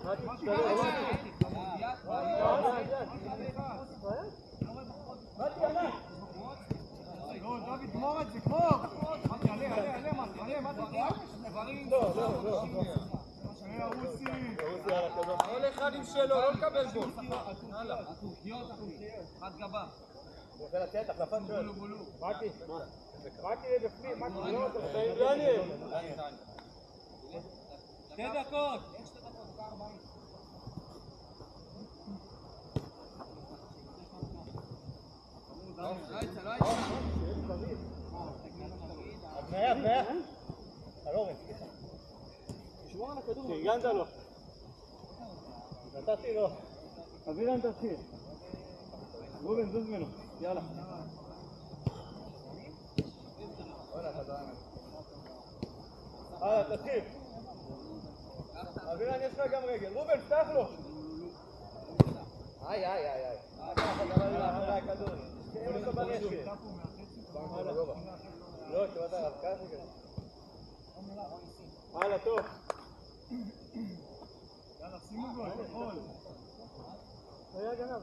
דוד, גמור את זה, גמור! כל אחד עם שלו, לא לקבל בו. חד גבה. רוצה לצאת, החלפת שואל. מתי בפנים, מתי לא, אתה רוצה דניאל. 2 דקות. הבניה. אלורן. תשמור על הכדור. תרגנת לו. נתתי לו. אבירן תתחיל. רובן זוז ממנו. יאללה. תתחיל. אבירן יש לך גם רגל. רובן, פתח לו. איי. הכדור. תהיה אותו ברשת. לא, תשמעת הרב ככה כזה. הלאה, טוב. יאללה, שימו גול, נכון. לא היה גנב.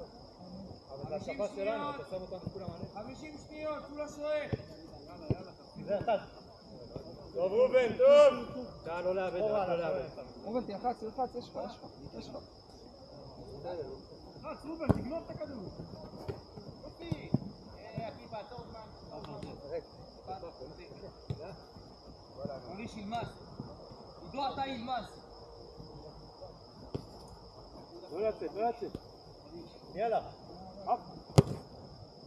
אבל זה השפה שלנו, אתה שם אותנו כולם עליך. 50 שניות, כולה שואל. יאללה. זה אחד. טוב, רובן, טוב. לא לאבד. רובן, תלחץ, יש לך. לחץ, רובן, תגנוב את הכדור. יופי. עקיפה, עצור זמן. אולי שילמס. עידו אתה ילמס. לא לצאת. יאללה.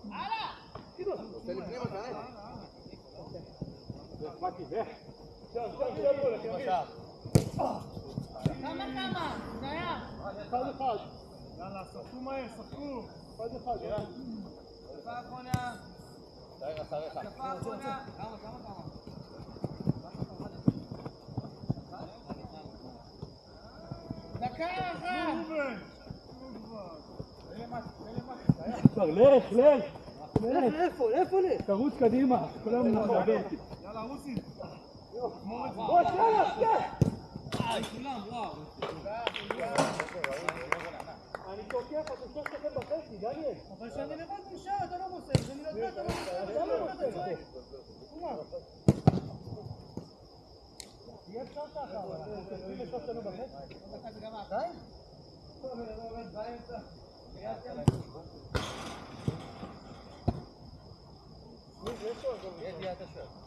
הלאה! רוצה לפנים אותה, מתי, שם, כמה? זה היה. אחד. יאללה, שחקו מהר, שחקו. אחד. התקפה האחרונה. התקפה האחרונה. כמה? דקה אחת. לך. איפה? תרוץ קדימה, כולם מדבר איתי. יאללה, רוסי. בוא, יאללה. כולם, וואו. אני תוקף, אתה שוב תקף בחצי, דניאל. אבל שאני לבד מושר, אתה לא מוסר. אני לא יודע, אתה לא מוסר. תהיה אפשר ככה, אבל אנחנו תוקפים לשוב תנו בחצי. זה גם עדיין?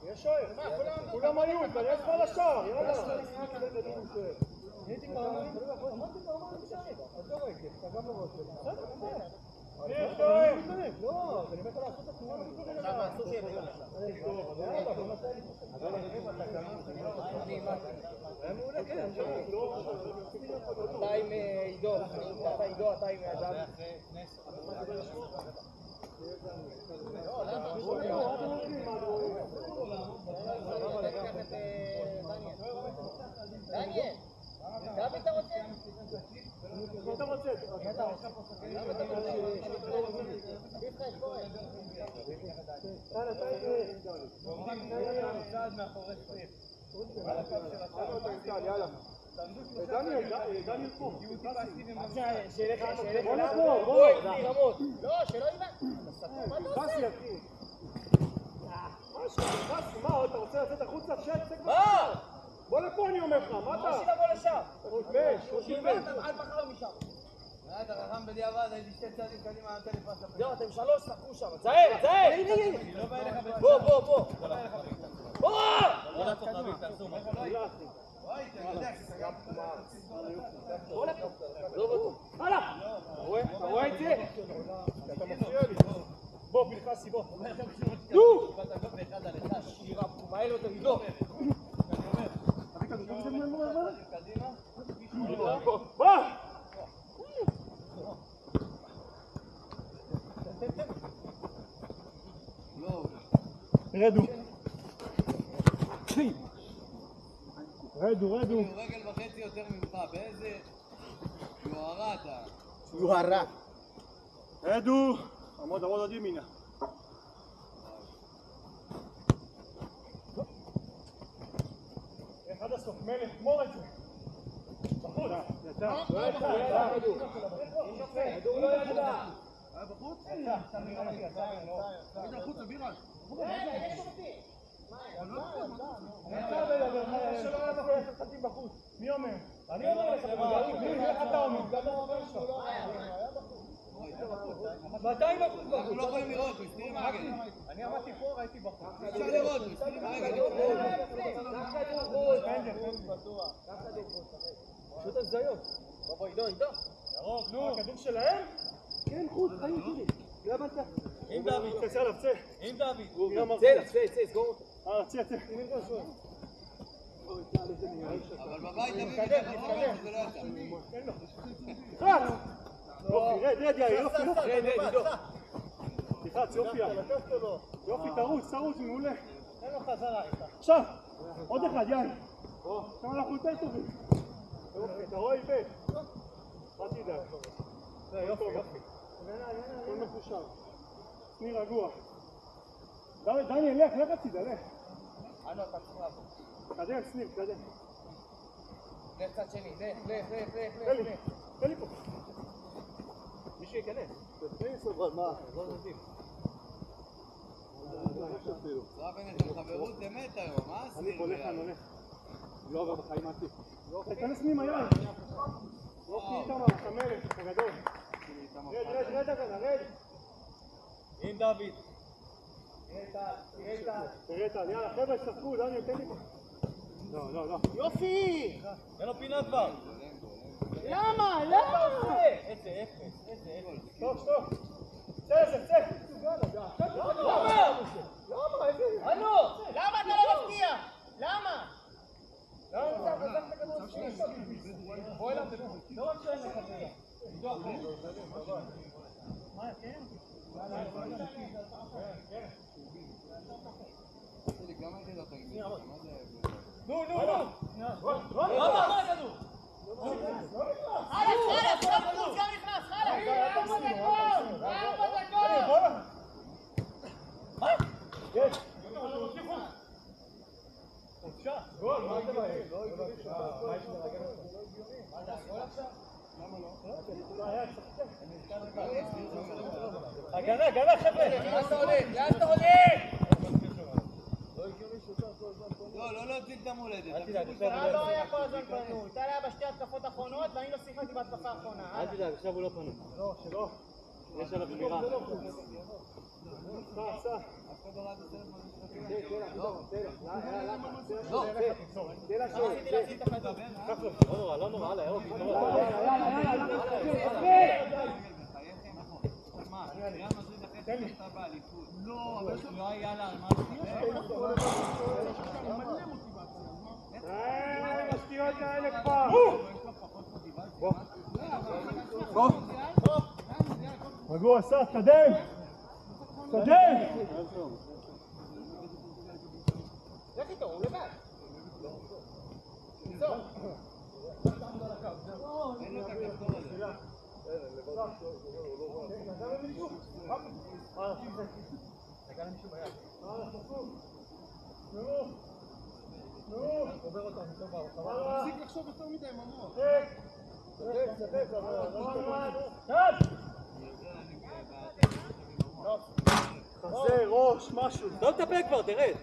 יש שוער, כולם היו, כנראה כבר לשער, יאללה. הייתי פעמיים, אמרתי פעמיים בשערים. אתה רואה, אתה גם לא רואה. בסדר, יש שוער. לא, אני אומר לך לעשות את התנועה. עכשיו אסור שיהיה בגלל. היה מעולה, כן. אתה עם עידו, אתה עם אדם. לא, למה? דניאל, דוד אתה רוצה? אתה רוצה? למה אתה רוצה? יפחד, כהן. צעד מאחורי סניף. יאללה. דניאל פה. בוא. לא, שלא יבק. מה אתה עושה? מה, אתה רוצה לצאת החוצה? מה? בוא לפה אני אומר לך, מה אתה? מה שיבוא לשם? חושבש. עד מחר משם. אתה חכם בדיעבד, הייתי 2 צעדים קדימה, נתן לי פס לפה. זהו, אתם 3 שחקו שם. זהר! בוא! בוא! לא לעצור חביב, תעשו מה. הלאה! אתה רואה את זה? אתה מפריע לי. בוא, פנחסי, בוא. נו! שירה, מהר יותר, עידו. בוא! רדו. רגל וחצי יותר ממך, באיזה יוהרה אתה? יוהרה. רדו. עמוד עוד ימינה. אחד הסוף, מלך, גמור את זה. בחוץ. כדור לא ידע. היה בחוץ? החוצה, בירן. יש אותי. שלא היה בחוץ. מי אומר? אני אומר לך, איך אתה אומר? מתי בחוץ? אנחנו לא יכולים לראות, הוא הסתיר עם הרגל. אני עמדתי פה, ראיתי בחוץ. אפשר לראות, הוא הסתיר עם הרגל. פשוט הזיות. בוא, עידו. ירוק, נו. הכדור שלהם? כן, חוץ, חיים שלי. לא הבנת? עם דוד. תצא עליו, צא. עם דוד. צא, סגור אותו. צא. אבל בבית תמיד מתחבר, זה לא יצא. תלחץ! יופי, רד, יאיר, יופי. עידו. תלחץ, יופי. יופי, תרוץ, מעולה. תן לו חזרה. עכשיו, עוד אחד, יאיר. עכשיו אנחנו יותר טובים. יופי, אתה רואה איבד. אל תדאג. יופי. הכל מחושב. תני רגוע. דניאל, לך הצידה, לך. אתה צריך לעבור. קדם, סניף, קדם. לך צד שני, לך. תן לי פה. מישהו ייכנס. מה? לא נזיב. רב ביניכם חברות אמת היום, מה עשית? אני הולך. לא עובר בחיים עתיק. תכנס פנימה, יאיר. יופי איתמר, אתה מלך, אתה גדול. רד הגנה, רד. עם דוד. תראה טל, יאללה, חבר'ה, שחקו, דניאל, תן לי פה. לא. יופי! תן לו פינה כבר. למה? איזה טוב. צא. למה? למה אתה לא מפתיע? למה? בוא אליו לא רק שאין לך מה, כן? גם הייתי לא תגיד. נו. מה הכדור? חלאס, גם נכנס, חלאס! 4 דקות! מה? יש. גול, מה אתה בעיה? לא הגיוני למה לא? הגנה, חבר'ה! לאן אתה הולך? לא להוציא את המולדת. אתה לא היה כל הזמן פנוי, אתה היה בשתי התקפות האחרונות ואני לא שיחקתי בהתקפה האחרונה. אל תדאג, עכשיו הוא לא פנוי. לא, שלא. יש עליו שמירה. סע. לא נורא, הלאה, ירוק. לא היה לה על מה השטויות האלה כבר. רגוע, אסף, תקדם. לך איתו, הוא לבד. אין לו את הכפתור הזה. תפסיק לחשוב יותר מדי עם המוח. חזה, ראש, משהו. לא תטפל כבר, תרד.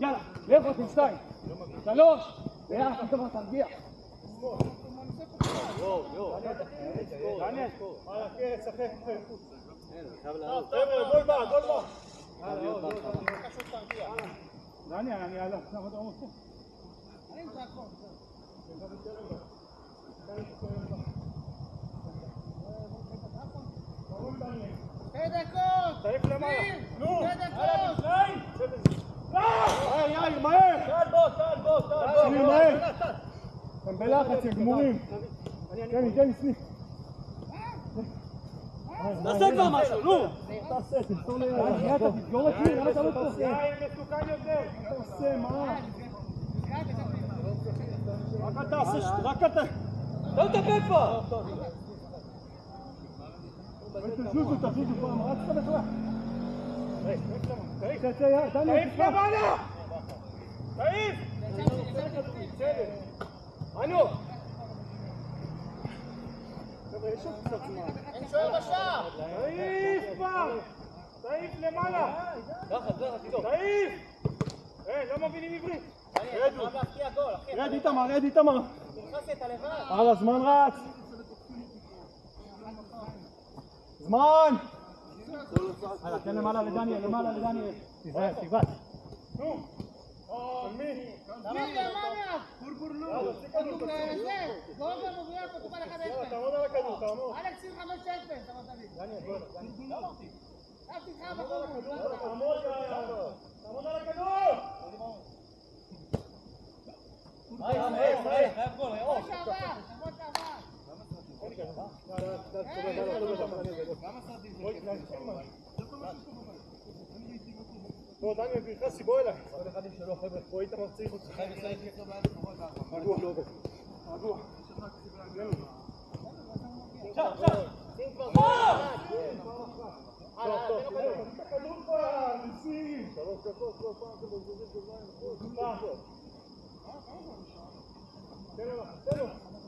יאללה, לך אותי 2, 3, ויאללה, פתאום תרגיע. דניאל, שחק. חבר'ה, גול בא. דניאל, אני אעלה. אני נמצא הכל. תעיף למעלה. נו! יאיר, מהר! טל בוא. סניף, מהר! אתם בלחץ, הם גמורים. תן לי, סניף. תעשה כבר משהו, נו! תעשה, תמסור ליאיר. אתה תסגור אותי, למה אתה לא תעשה? יאיר מסוכן יותר. אתה עושה, מה? רק אתה. לא תטפל כבר! תזוזו פעם, רצת בכלל. תעיף למעלה! תעיף! בסדר. אנו! חבר'ה, יש עוד קצת זמן. אין שוער בשער! תעיף פעם! תעיף למעלה! תעיף! לא מבינים עברית. דניאל, אתה חייב להפקיע גול, אחי. רד איתמר, רד איתמר. פנחסי, אתה לבד. הלאה, זמן רץ. זמן! הלאה, תן למעלה לדניאל, למעלה לדניאל. תיזהר, תגבש. נו! על מי? תעמוד על הכדור, תעמוד. אלכס עם 5-0, תעמוד על הכדור! חייב גול, ירוק. בוא, דניאל, פנחסי, בוא אליי. כל אחד עם שלו, חבר'ה, פה איתמר צריך אותך. רגוע. רגוע. עכשיו. שים כבר גול. כדור כבר, ניסים. 3 דקות, כל פעם אתם מבזבזים בזמן.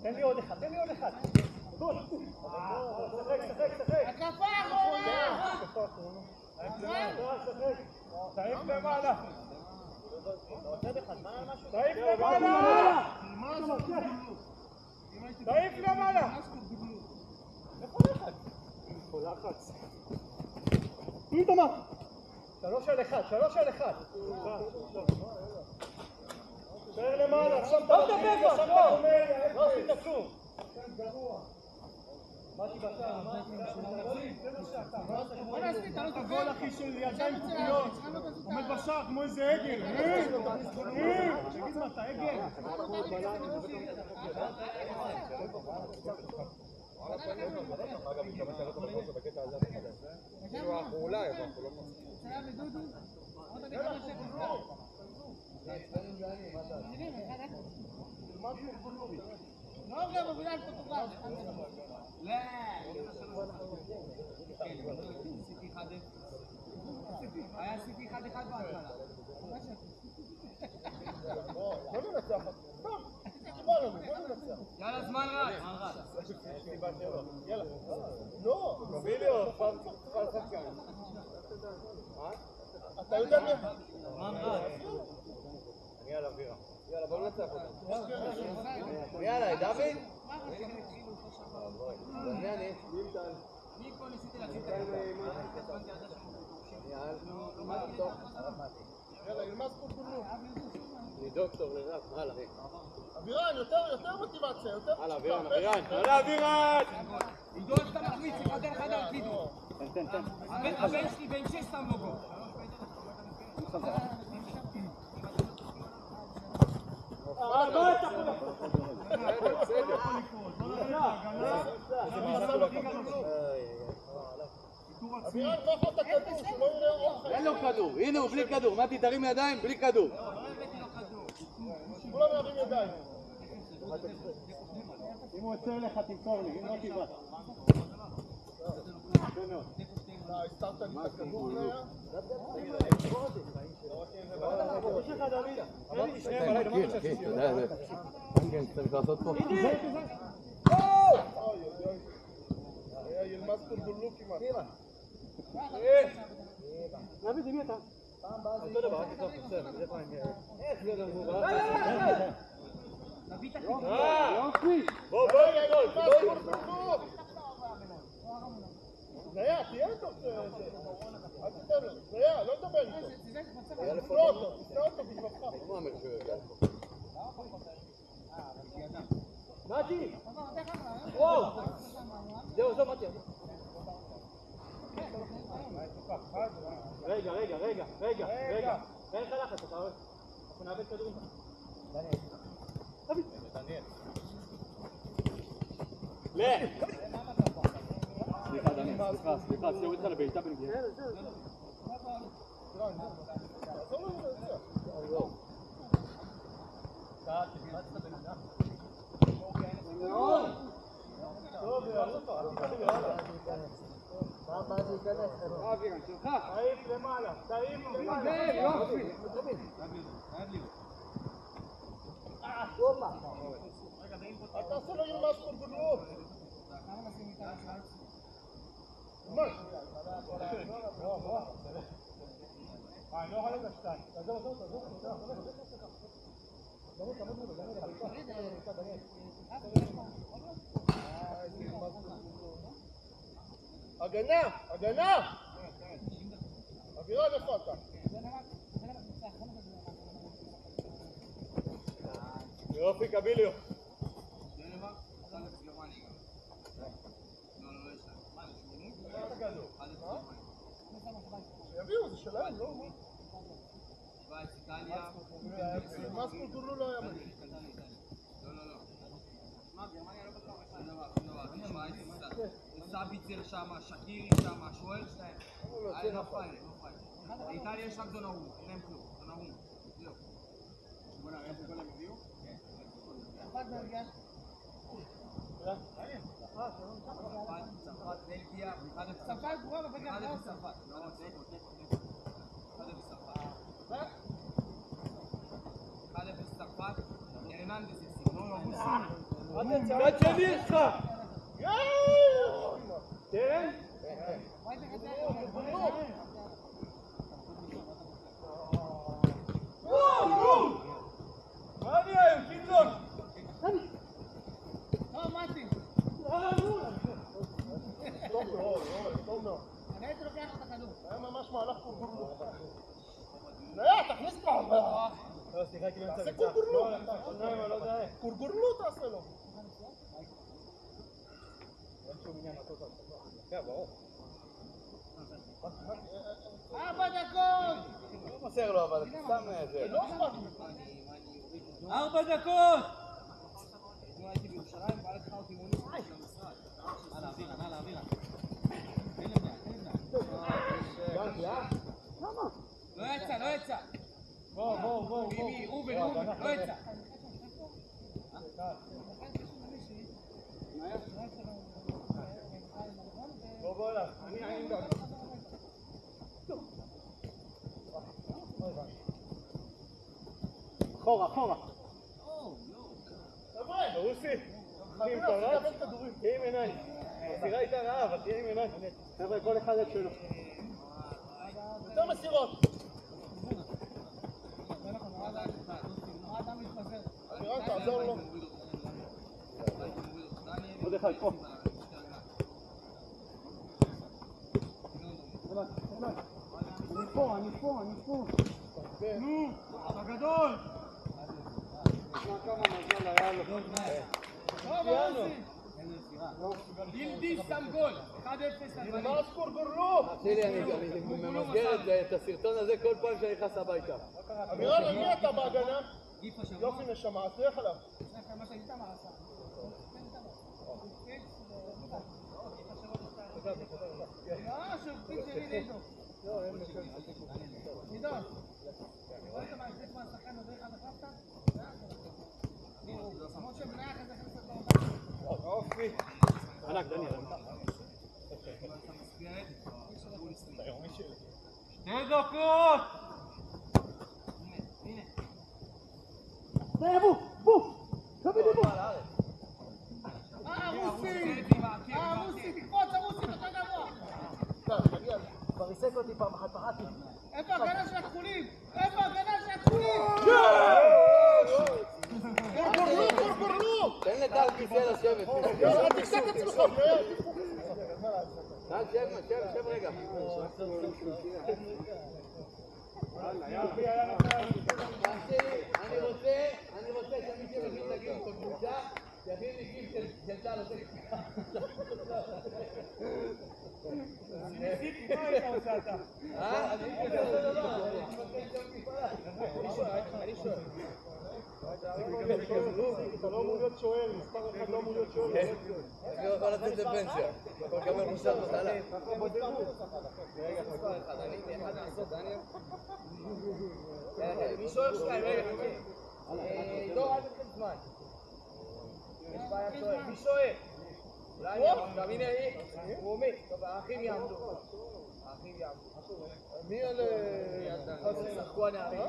תן לי עוד אחד. שחק. התקפה אחרונה! תעיף למעלה. תעיף למעלה. לחץ. תנו תמה. 3 על 1. תשאר למעלה, עכשיו אתה לא עשית כלום. באתי בשער, הגול אחי של ידיים כפויות, עומד בשער כמו איזה עגל. תגיד מה, אתה עגל? נוגה מובילה את פורטוגל. היה סיטי 1-1 בהתחלה. יאללה, זמן רץ. יאללה. לא, גביליו, פעם חצי. אתה יודע מי? זמן רץ. יאללה, אווירה. יאללה, בוא נצח אותה. יאללה, דוד? דניאלי. ניקו, ניסיתי להציל את יאללה, ילמד פה כולו. אני דוקטור לרב, הלאה. אבירן, יותר מוטיבציה, יותר... הלאה, אבירן. עידו, איך אתה מחמיץ? חדר, קידו. תן. הבן שלי בן 6 שם לו גול. אבירן, קח את הכדור, שלא יראה אוכל. אין לו כדור, הנה הוא בלי כדור. מתי, תרים ידיים, בלי כדור. כולם ירים ידיים. אם הוא יוצא לך, תמסור לי, אם לא תיבא. הסתרת לי את הכדור, יש לך דוד. אמרתי שניהם עליי, אמרתי שעשיתי. כן, צריך לעשות פה. היה ילמד קורבולו כמעט. נביא, זה מי אתה? אותו דבר, איך זה לא יופי! בוא, זיה, תהיה טוב, אל תיתן לו, זיה, לא לדבר איתו. תפלא אותו בשבבך. מה אומר שהוא יודע פה? מתי! וואו! זהו, מתי. רגע. אין לך לחץ, אתה רואה? אנחנו נאבד כדורים. דניאל. סליחה, דניאל, סליחה, ציור איתך לבעיטה בנגיעה. תעיף למעלה. אל תעשו לו ירמש פרגולו. מה? אני לא יכול לשתיים. הגנה! הגנה! אבירן, איפה אתה? יופי, קביליו. שיביאו, זה שלהם, לא? מה ספורטורו לא היה מגיע? סביצר שמה, שקירי שמה, שואל שלהם. לא פייר, לא פייר. באיטליה יש רק דונארום, אין להם כלום. דונארום. זהו. בוא נראה איפה כל הם הביאו? צרפת בלגיה. צרפת, בלגיה, צרפת גרועה בבלגיה. אחד אפס צרפת. לא, אחד אפס צרפת. אחד אפס צרפת. הרננדס יפסיק. לא, מוסי. צד שני שלך! כן? מה אני היום? קידלון! לא, מתי. טוב מאוד. אני הייתי לוקח את הכדור. היה ממש מהלך קורקורלו. לא, תכניס לו! לא, סליחה, כאילו תעשה קורקורלו! קורקורלו תעשה לו! אין שום עניין לעשות על זה. כן, ברור. 4 דקות! לא מוסר לו, אבל סתם זה. לא אכפת לי. 4 דקות! אני הייתי בירושלים, בא לך אותי מוני של המשרד. הלאה, אבירן, הלאה, אבירן. תן לבנה. לא יצא, לא יצא. בוא. ביבי, ראובן, לא יצא. בוא אליו. אני גם. אחורה. רוסי, תהיה עם עיניים. הסירה הייתה רעה, אבל תהיה עם עיניים. חבר'ה, כל אחד את שלו. יותר מסירות. אבירן, תעזור לו. עוד אחד, פה. אני פה. נו, הגדול! נשמע כמה מזל היה לו. ילדי שם גול, 1-0 על מה סקורקורלו? תראי, אני ממסגר את הסרטון הזה כל פעם שאני נכנס הביתה. אבירן, על מי אתה בהגנה? יופי נשמה, אז תלך עליו. יופי. ענק, דניאל. שתי דקות! בוא! רוסי, תקפוץ, רוסי, אתה גבוה. כבר ריסק אותי פעם אחת, פחדתי. איפה הגנה של הכחולים? קורקורלו! תן לטל כיסא לשבת. אל תקסק את עצמך. טל, שב רגע. אני רוצה שמי שמבין להגיד את הקבוצה יבין לי גיל של טל עושה ניסיתי, מה היית עושה אתה? אני שואל. אתה לא אמור להיות שואל, מספר אחד לא אמור להיות שואל. אני לא יכול לתת לפנסיה. יכול לקבל מושג מחלה. רגע, מספר אחד. אני אחד לעשות, דניאל. מי שואל שתיים? רגע, דור, אל תתחיל זמן. יש בעיה שואל. מי שואל? אולי גם הנה, הוא עומד. טוב, האחים יעמדו. מי על... שחקו הנערים.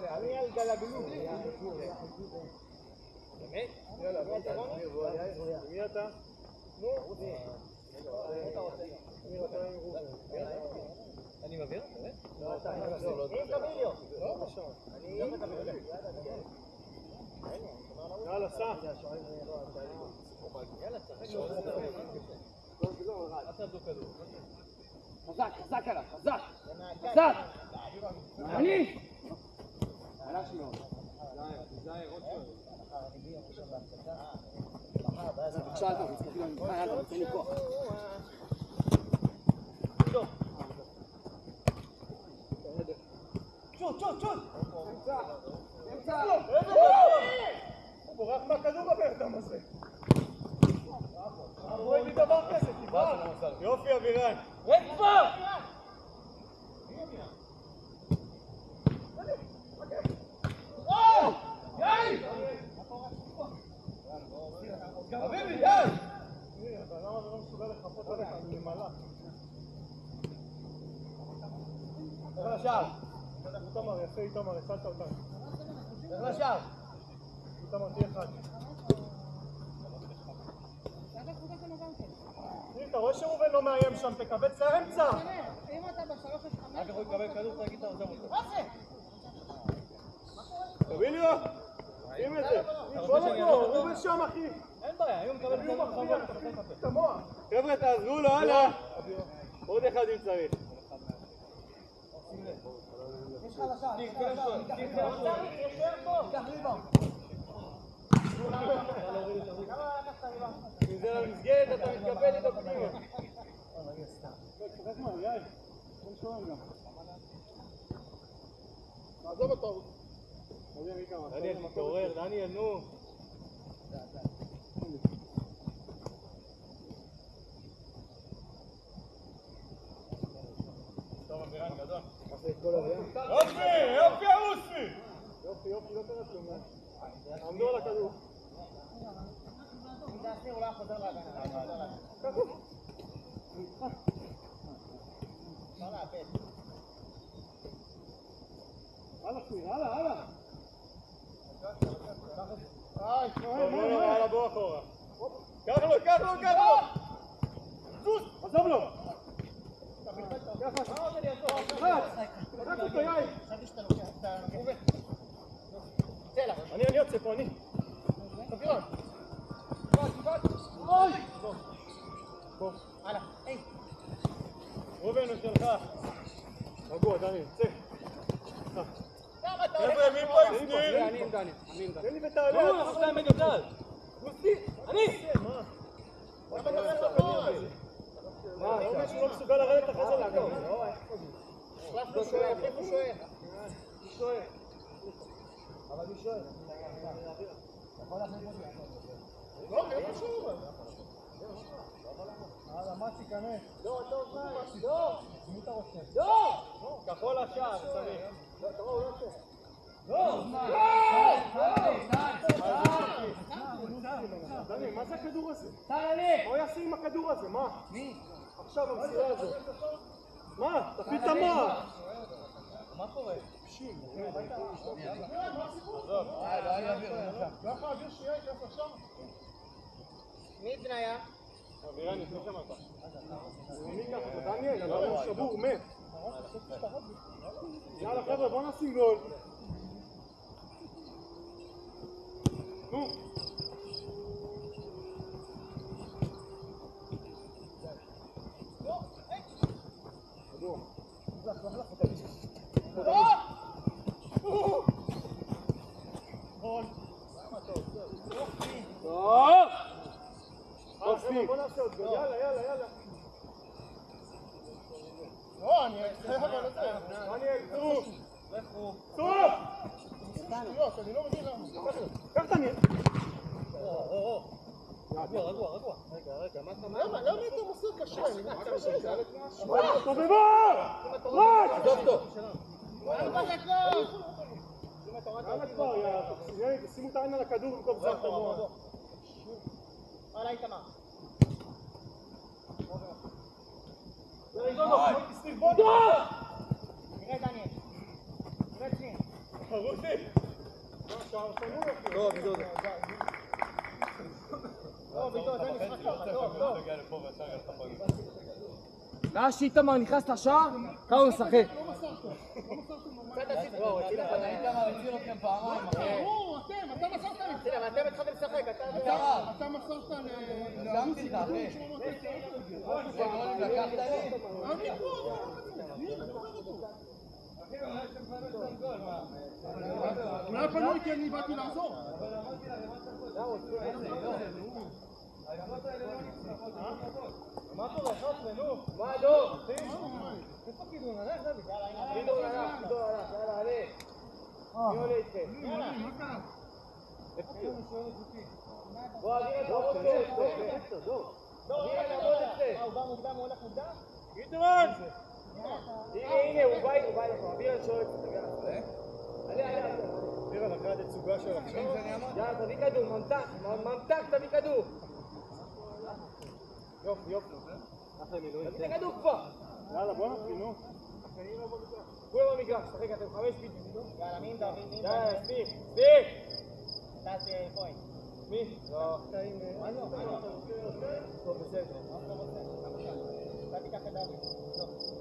אני על גלגלו. מי אתה? אני מביא? עם קביליו. יאללה, סע. חזק, חזק עליו, חזק! חזק! אני! חלש מאוד. בבקשה, אתה רוצה כאילו אני מבחן, אתה רוצה לי כוח. שוט, שוט, שוט! אמצע! הוא בורח מהכדור הבאדם הזה. רואה לי דבר כזה, תברח! יופי אבירן! רד כבר! אביבי, די! למה זה לא מסוגל לחפות עליך? אני ממלא. איך לשער? איתמר, יפה איתמר, הצלת אותנו. איך לשער? איתמר, תהיה אחד. אתה רואה שראובן לא מאיים שם, תקבץ לאמצע! אם אתה ב3-5... רק יכול לקבל כדור, תגיד אתה עוזב אותו. מה זה? קביליו! שים את זה! בוא לפה, ראובן שם אחי! אין בעיה, היום מקבל תביאו מחזיר, את המוח! חבר'ה, תעזרו לו, הלאה! עוד אחד אם צריך. יש לך לשער, יש יותר פה! קח ליבם! כמה לקחת ליבם? אם זה למסגרת אתה מתקבל איתו פנימה. עזוב אותו. דניאל, תתעורר, דניאל, נו. טוב, אבירן, גדול. יופי, יופי הרוסי! יופי, יופי, לא קרה כלום. עמדו על הכדור. אם זה אסיר, הוא לא חוזר להגנה. לא לאבד. הלאה, סמיר, הלאה, הלאה. הלאה, בוא אחורה. קח לו, קח לו, קח לו! זוז! עזוב לו! קח אותו, יאי! חשבתי שאתה לוקח את ה... צא לה. אני יוצא פה, אני. אבירון. אוי! בוא. הלאה. היי. ראובן הוא שלך. רגוע, דניאל, צא. למה אתה הולך? חבר'ה, מי פה הסניר? אני עם דניאל, אני עם דניאל. תן לי ותעלה. לא, עכשיו הם מגדל. אני! למה אתה הולך לדבר הזה? מה, אתה אומר שהוא לא מסוגל לרדת אחרי זה לעקוב? החלפנו שוער, החליפו שוער. מי שואל? אבל מי שואל? לא, איפה שואל? מה תיכנס? לא, לא, לא. מי אתה רוצה? לא! כחול השער, סמיר. לא, אתה רואה, הוא לא עושה. דניאל, מה זה הכדור הזה? תעלה! מה הוא יעשה עם הכדור הזה? מה? מי? עכשיו המסירה הזאת. מה? תפעיל את המוח. מה קורה? לא יכול להעביר שנייה, ייכנס עכשיו. מי בניה? אבירן, לפני שם אתה. מי ייקח אותו? דניאל, אבל הוא שבור, הוא מת. יאללה חבר'ה, בוא נשים גול. נו. כדור. גול. טוב! בוא נעשה עוד גול, יאללה, יאללה, יאללה. לא, אני חייב על זה. דניאל, צוף! צוף! שטויות, אני לא מבין למה. קח דניאל. רגוע. רגע, מה אתה אומר? למה אתה מוסר קשה? תובבו! רק! יאללה כבר, יאללה. שימו את העין על הכדור במקום זה את המוח. הלאה איתמר. נראה דניאל. נראה צנין. חרוסי! טוב, דודו. טוב, איתו, זה משחק ככה, טוב. מאז שאיתמר נכנס לשער, כמה הוא משחק. קצת עשית, בואו, איתמר הציל אתכם פעמיים, אחי. אתה מסרת לי. בסדר, אתם התחלתם לשחק, אתה מסרת לערוצי כדור שהוא רוצה לקחת לי. אני פה, אני מדבר אותו. אולי פנוי כי אני באתי לעזור. מה קורה, חוסמן, נו? מה לא? איפה כידון? הלך, דוד. כידון הלך, יאללה, עלה. מי עולה איתכם? מה קרה? בוא, אביר את הראש שלו. הוא בא מוקדם, הוא הולך מוקדם? גדרון! הנה, הוא בא אליך, אביר את שואל. עלה. תראה, לקחה את תצוגה של עכשיו. יאללה, תביא כדור, ממתק, תביא כדור. יופי. תביא את הכדור כבר. יאללה, בוא נתחיל, נו. כולם במגרש, שחק, אתם 5 בדיוק. יאללה, מי עם דוד? יאללה, סניף. נתת פוינט. מי? לא. מה לא? טוב, בסדר. אתה תיקח את דוד.